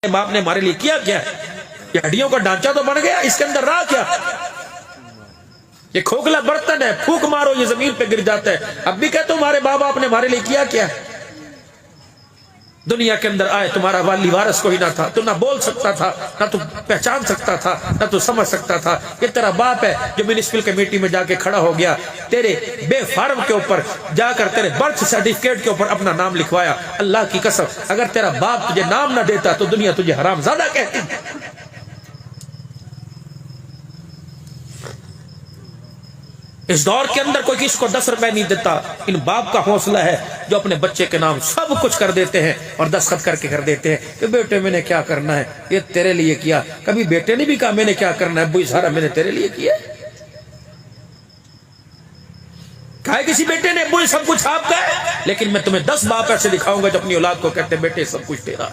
باپ نے ہمارے لیے کیا کیا ہے؟ یہ ہڈیوں کا ڈھانچہ تو بن گیا، اس کے اندر رہا کیا؟ یہ کھوکھلا برتن ہے، پھونک مارو یہ زمین پہ گر جاتا ہے۔ اب بھی کہتے تمہارے باپ آپ نے ہمارے لیے کیا کیا ہے؟ دنیا کے اندر آئے تمہارا والی وارث کوئی نہ تھا، تو نہ بول سکتا تھا، نہ تو پہچان سکتا تھا، نہ تو سمجھ سکتا تھا۔ یہ تیرا باپ ہے جو میونسپل کمیٹی میں جا کے کھڑا ہو گیا، تیرے بے فارم کے اوپر جا کر تیرے برتھ سرٹیفکیٹ کے اوپر اپنا نام لکھوایا۔ اللہ کی قسم اگر تیرا باپ تجھے نام نہ دیتا تو دنیا تجھے حرام زادہ کہتی۔ اس دور کے اندر کوئی کسی کو 10 روپے نہیں دیتا، ان باپ کا حوصلہ ہے جو اپنے بچے کے نام سب کچھ کر دیتے ہیں اور دستخط کر کے کر دیتے ہیں کہ بیٹے میں نے کیا کرنا ہے، یہ تیرے لیے کیا۔ کبھی بیٹے نے بھی کہا میں نے کیا کرنا ہے، ابو سارا میں نے تیرے لیے کیا۔ کہا کسی بیٹے نے ابو سب کچھ آپ کا ہے، لیکن میں تمہیں 10 باپ ایسے دکھاؤں گا جو اپنی اولاد کو کہتے ہیں بیٹے سب کچھ تیرا۔